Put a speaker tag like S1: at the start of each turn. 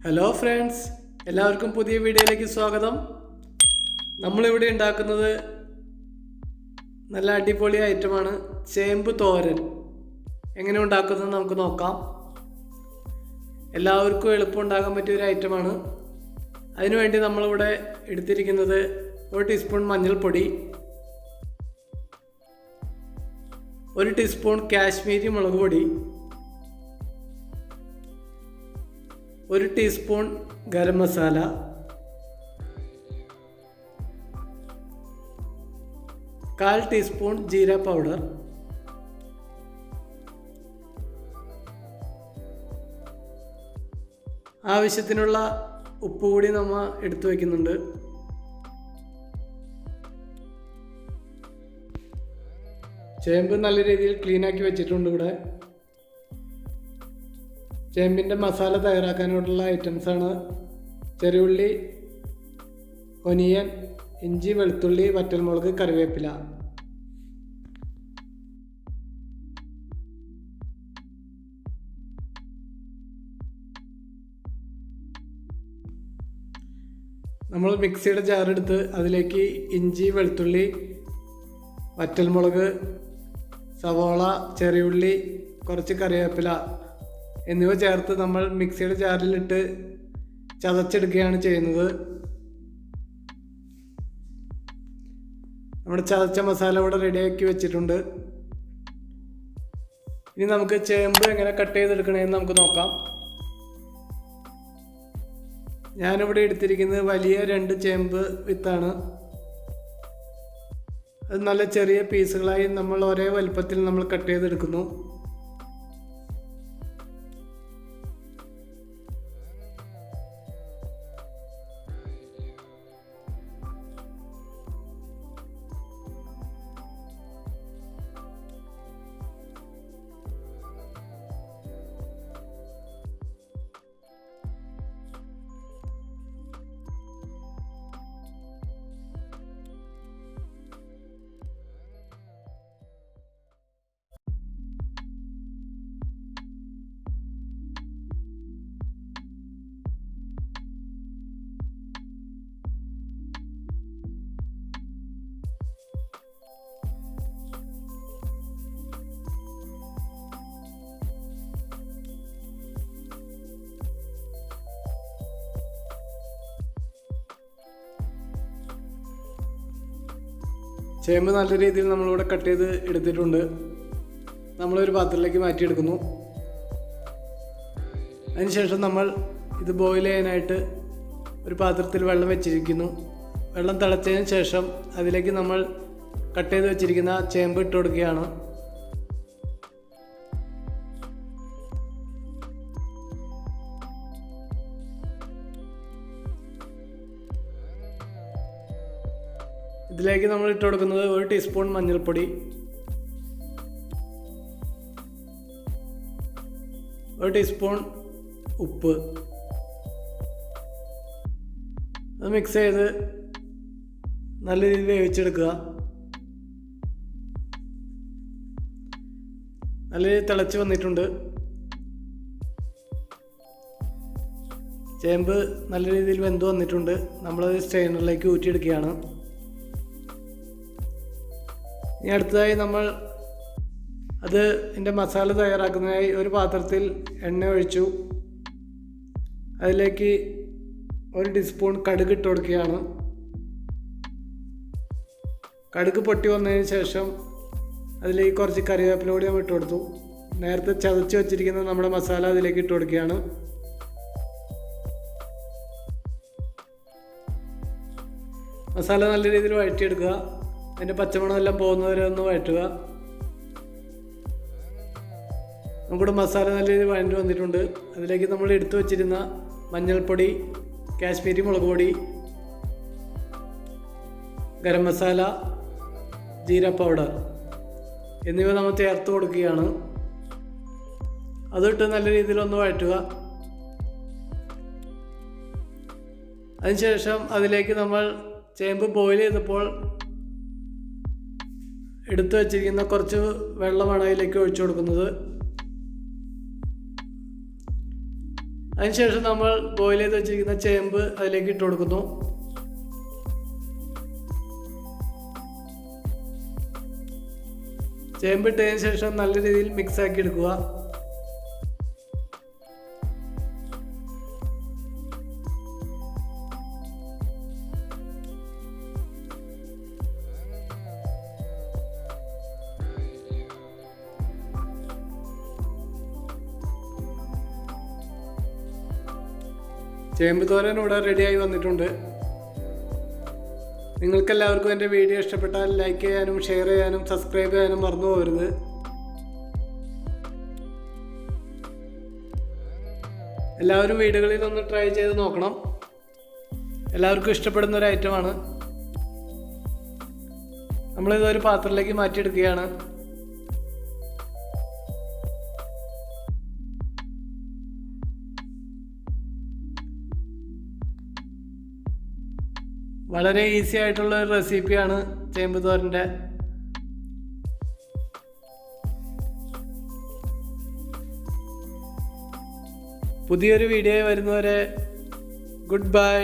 S1: Hello friends, എല്ലാവർക്കും പുതിയ വീഡിയോയിലേക്ക് സ്വാഗതം. നമ്മളിവിടെ ഉണ്ടാക്കുന്നത് നല്ല അടിപൊളി ഐറ്റമാണ് ചേമ്പ് തോരൻ. എങ്ങനെ ഉണ്ടാക്കുന്നത് നമുക്ക് നോക്കാം. എല്ലാവർക്കും എളുപ്പം ഉണ്ടാക്കാൻ പറ്റിയ ഒരു ഐറ്റമാണ്. അതിനുവേണ്ടി നമ്മളിവിടെ എടുത്തിരിക്കുന്നത് 1 ടീസ്പൂൺ മഞ്ഞൾപ്പൊടി, 1 ടീസ്പൂൺ കാശ്മീരി മുളക് പൊടി, 1 teaspoon garam masala, 1/4 teaspoon jeera powder, ആവശ്യത്തിനുള്ള ഉപ്പ് കൂടി നമ്മൾ എടുത്തു വയ്ക്കുന്നുണ്ട്. ചേമ്പ് നല്ല രീതിയിൽ ക്ലീനാക്കി വെച്ചിട്ടുണ്ട്. ഇവിടെ ചേമ്പിൻ്റെ മസാല തയ്യാറാക്കാനുള്ള ഐറ്റംസാണ് ചെറിയുള്ളി, ഒനിയൻ, ഇഞ്ചി, വെളുത്തുള്ളി, വറ്റൽമുളക്, കറിവേപ്പില. നമ്മൾ മിക്സിയുടെ ജാറെടുത്ത് അതിലേക്ക് ഇഞ്ചി, വെളുത്തുള്ളി, വറ്റൽമുളക്, സവോള, ചെറിയുള്ളി, കുറച്ച് കറിവേപ്പില എന്നിവ ചേർത്ത് നമ്മൾ മിക്സിയുടെ ജാറിലിട്ട് ചതച്ചെടുക്കുകയാണ് ചെയ്യുന്നത്. നമ്മുടെ ചതച്ച മസാല ഇവിടെ റെഡിയാക്കി വെച്ചിട്ടുണ്ട്. ഇനി നമുക്ക് ചേമ്പ് എങ്ങനെ കട്ട് ചെയ്തെടുക്കണമെന്ന് നമുക്ക് നോക്കാം. ഞാനിവിടെ എടുത്തിരിക്കുന്നത് വലിയ 2 ചേമ്പ് വിത്താണ്. അത് നല്ല ചെറിയ പീസുകളായി നമ്മൾ ഒരേ വലുപ്പത്തിൽ നമ്മൾ കട്ട് ചെയ്തെടുക്കുന്നു. ചേമ്പ് നല്ല രീതിയിൽ നമ്മളിവിടെ കട്ട് ചെയ്ത് എടുത്തിട്ടുണ്ട്. നമ്മളൊരു പാത്രത്തിലേക്ക് മാറ്റിയെടുക്കുന്നു. അതിനുശേഷം നമ്മൾ ഇത് ബോയിൽ ചെയ്യാനായിട്ട് ഒരു പാത്രത്തിൽ വെള്ളം വെച്ചിരിക്കുന്നു. വെള്ളം തിളച്ചതിന് ശേഷം അതിലേക്ക് നമ്മൾ കട്ട് ചെയ്ത് വെച്ചിരിക്കുന്ന ചേമ്പ് ഇട്ട് കൊടുക്കുകയാണ്. ഇതിലേക്ക് നമ്മൾ ഇട്ട് കൊടുക്കുന്നത് 1 ടീസ്പൂൺ മഞ്ഞൾപ്പൊടി, 1 ടീസ്പൂൺ ഉപ്പ്. അത് മിക്സ് ചെയ്ത് നല്ല രീതിയിൽ വേവിച്ചെടുക്കുക. നല്ല രീതിയിൽ തിളച്ച് വന്നിട്ടുണ്ട്. ചേമ്പ് നല്ല രീതിയിൽ വെന്ത് വന്നിട്ടുണ്ട്. നമ്മളത് സ്ട്രെയിനറിലേക്ക് ഊറ്റിയെടുക്കുകയാണ്. ഇനി അടുത്തതായി നമ്മൾ ഇതിൻ്റെ മസാല തയ്യാറാക്കുന്നതിനായി ഒരു പാത്രത്തിൽ എണ്ണ ഒഴിച്ചു. അതിലേക്ക് 1 ടീസ്പൂൺ കടുക് ഇട്ട് കൊടുക്കുകയാണ്. കടുക് പൊട്ടി വന്നതിന് ശേഷം അതിലേക്ക് കുറച്ച് കറിവേപ്പില കൂടി നമ്മൾ ഇട്ട് കൊടുത്തു. നേരത്തെ ചതച്ച് വെച്ചിരിക്കുന്ന നമ്മുടെ മസാല അതിലേക്ക് ഇട്ട് കൊടുക്കുകയാണ്. മസാല നല്ല രീതിയിൽ വഴറ്റിയെടുക്കുക. അതിൻ്റെ പച്ചമണമെല്ലാം പോകുന്നവരെ ഒന്ന് വഴറ്റുക. നമ്മുടെ മസാല നല്ല രീതിയിൽ വഴറ്റി വന്നിട്ടുണ്ട്. അതിലേക്ക് നമ്മൾ എടുത്തു വച്ചിരുന്ന മഞ്ഞൾപ്പൊടി, കാശ്മീരി മുളക് പൊടി, ഗരം മസാല, ജീര പൗഡർ എന്നിവ നമ്മൾ ചേർത്ത് കൊടുക്കുകയാണ്. അതിട്ട് നല്ല രീതിയിൽ ഒന്ന് വഴറ്റുക. അതിനുശേഷം അതിലേക്ക് നമ്മൾ ചേമ്പ് ബോയിൽ ചെയ്തപ്പോൾ എടുത്തു വച്ചിരിക്കുന്ന കുറച്ച് വെള്ളമാണ് അതിലേക്ക് ഒഴിച്ചു കൊടുക്കുന്നത്. അതിനുശേഷം നമ്മൾ ബോയിൽ ചെയ്ത് വെച്ചിരിക്കുന്ന ചേമ്പ് അതിലേക്ക് ഇട്ട് കൊടുക്കുന്നു. ചേമ്പ് ഇട്ടതിന് ശേഷം നല്ല രീതിയിൽ മിക്സ് ആക്കി എടുക്കുക. ചേമ്പ് തോരൻ ഇവിടെ റെഡിയായി വന്നിട്ടുണ്ട്. നിങ്ങൾക്കെല്ലാവർക്കും എൻ്റെ വീഡിയോ ഇഷ്ടപ്പെട്ടാൽ ലൈക്ക് ചെയ്യാനും ഷെയർ ചെയ്യാനും സബ്സ്ക്രൈബ് ചെയ്യാനും മറന്നു പോകരുത്. എല്ലാവരും വീടുകളിൽ ഒന്ന് ട്രൈ ചെയ്ത് നോക്കണം. എല്ലാവർക്കും ഇഷ്ടപ്പെടുന്ന ഒരു ഐറ്റമാണ്. നമ്മളിതൊരു പാത്രത്തിലേക്ക് മാറ്റിയെടുക്കുകയാണ്. വളരെ ഈസി ആയിട്ടുള്ള ഒരു റെസിപ്പിയാണ് ചേമ്പ് തോരൻ്റെ. പുതിയൊരു വീഡിയോ വരുന്നവരെ ഗുഡ് ബൈ.